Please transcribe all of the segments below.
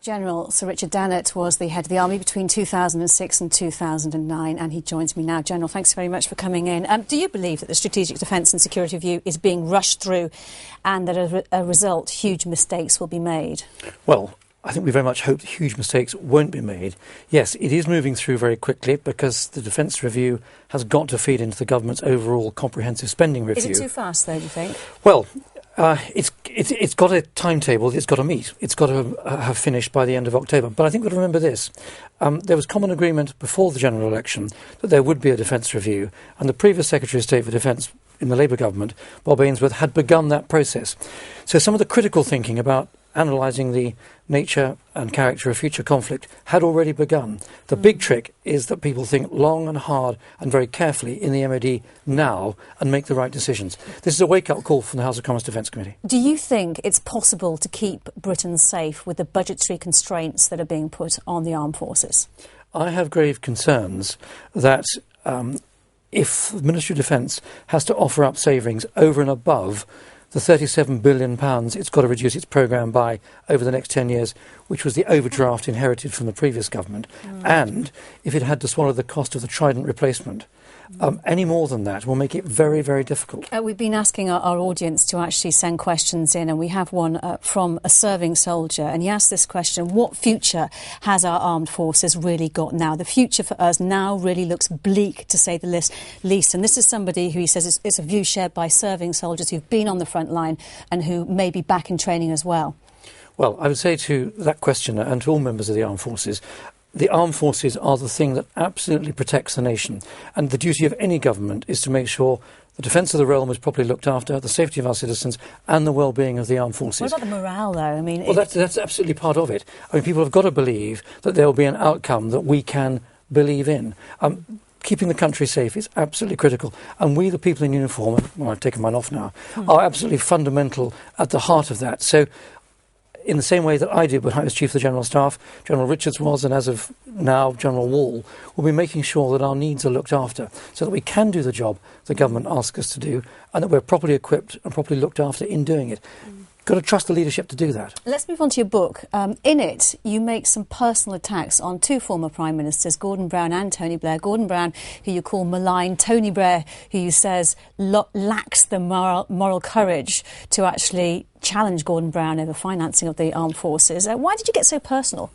General Sir Richard Dannatt was the head of the Army between 2006 and 2009, and he joins me now. General, thanks very much for coming in. Do you believe that the Strategic Defence and Security Review is being rushed through and that as a result huge mistakes will be made? Well, I think we very much hope that huge mistakes won't be made. Yes, it is moving through very quickly because the Defence Review has got to feed into the government's overall comprehensive spending review. Is it too fast, though, do you think? Well, it's got a timetable, it's got to meet. It's got to have finished by the end of October. But I think we've got to remember this. There was common agreement before the general election that there would be a defence review, and the previous Secretary of State for Defence in the Labour government, Bob Ainsworth, had begun that process. So some of the critical thinking about analysing the nature and character of future conflict had already begun. The big trick is that people think long and hard and very carefully in the MOD now and make the right decisions. This is a wake-up call from the House of Commons Defence Committee. Do you think it's possible to keep Britain safe with the budgetary constraints that are being put on the armed forces? I have grave concerns that if the Ministry of Defence has to offer up savings over and above the £37 billion it's got to reduce its programme by over the next 10 years, which was the overdraft inherited from the previous government, and if it had to swallow the cost of the Trident replacement, any more than that will make it very, very difficult. We've been asking our audience to actually send questions in, and we have one from a serving soldier, and he asked this question: what future has our armed forces really got now? The future for us now really looks bleak, to say the least. And this is somebody who he says it's a view shared by serving soldiers who've been on the front line and who may be back in training as well. Well, I would say to that questioner and to all members of the armed forces, the armed forces are the thing that absolutely protects the nation, and the duty of any government is to make sure the defence of the realm is properly looked after, the safety of our citizens and the well-being of the armed forces. What about the morale, though? I mean, well, that's absolutely part of it. I mean, people have got to believe that there will be an outcome that we can believe in. Keeping the country safe is absolutely critical, and we, the people in uniform, well, I've taken mine off now, are absolutely fundamental at the heart of that. So in the same way that I did when I was Chief of the General Staff, General Richards was, and as of now, General Wall, will be making sure that our needs are looked after so that we can do the job the government asks us to do and that we're properly equipped and properly looked after in doing it. Got to trust the leadership to do that. Let's move on to your book. In it, you make some personal attacks on two former Prime Ministers, Gordon Brown and Tony Blair. Gordon Brown, who you call malign, Tony Blair, who you says lacks the moral courage to actually challenge Gordon Brown over financing of the armed forces. Why did you get so personal?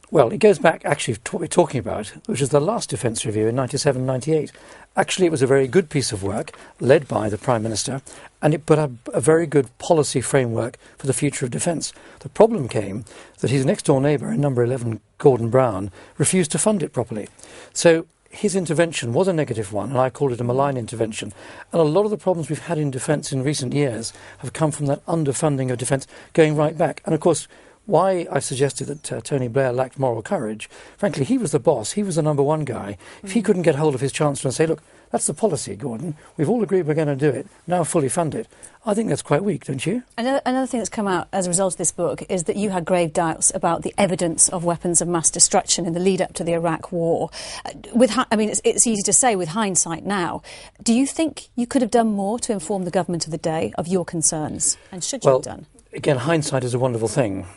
Well, it goes back actually to what we're talking about, which is the last Defence Review in 97-98. Actually, it was a very good piece of work led by the Prime Minister, and it put up a very good policy framework for the future of defence. The problem came that his next-door neighbour, number 11, Gordon Brown, refused to fund it properly. So his intervention was a negative one, and I called it a malign intervention. And a lot of the problems we've had in defence in recent years have come from that underfunding of defence going right back. And of course, why I suggested that Tony Blair lacked moral courage, frankly, he was the boss, he was the number one guy. If he couldn't get hold of his chancellor and say, look, that's the policy, Gordon, we've all agreed we're going to do it, now fully fund it, I think that's quite weak, don't you? Another thing that's come out as a result of this book is that you had grave doubts about the evidence of weapons of mass destruction in the lead-up to the Iraq war. It's easy to say with hindsight now. Do you think you could have done more to inform the government of the day of your concerns? And should you have done? Again, hindsight is a wonderful thing.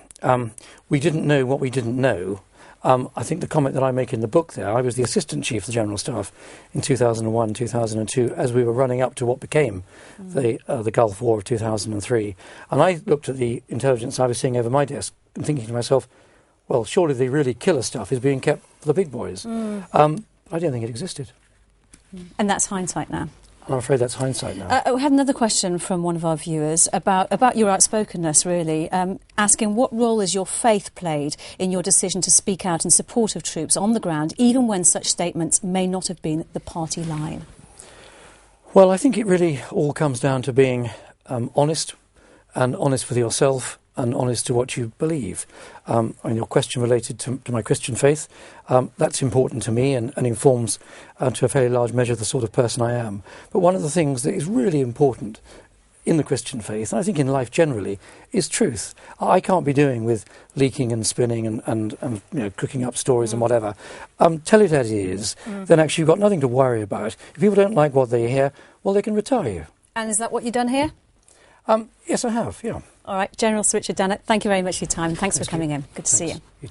We didn't know what we didn't know. I think the comment that I make in the book there, I was the Assistant Chief of the General Staff in 2001, 2002, as we were running up to what became the Gulf War of 2003. And I looked at the intelligence I was seeing over my desk and thinking to myself, well, surely the really killer stuff is being kept for the big boys. I don't think it existed. And that's hindsight now. I'm afraid that's hindsight now. We had another question from one of our viewers about your outspokenness, really, asking what role has your faith played in your decision to speak out in support of troops on the ground, even when such statements may not have been the party line? Well, I think it really all comes down to being honest, and honest with yourself, and honest to what you believe. And your question related to my Christian faith, that's important to me and informs to a fairly large measure the sort of person I am. But one of the things that is really important in the Christian faith, and I think in life generally, is truth. I can't be doing with leaking and spinning and cooking up stories and whatever. Tell it as it is, then actually you've got nothing to worry about. If people don't like what they hear, well, they can retire you. And is that what you've done here? Yes, I have, yeah. All right, General Sir Richard Dannatt, thank you very much for your time. Thanks for coming in. Good to see you. You too.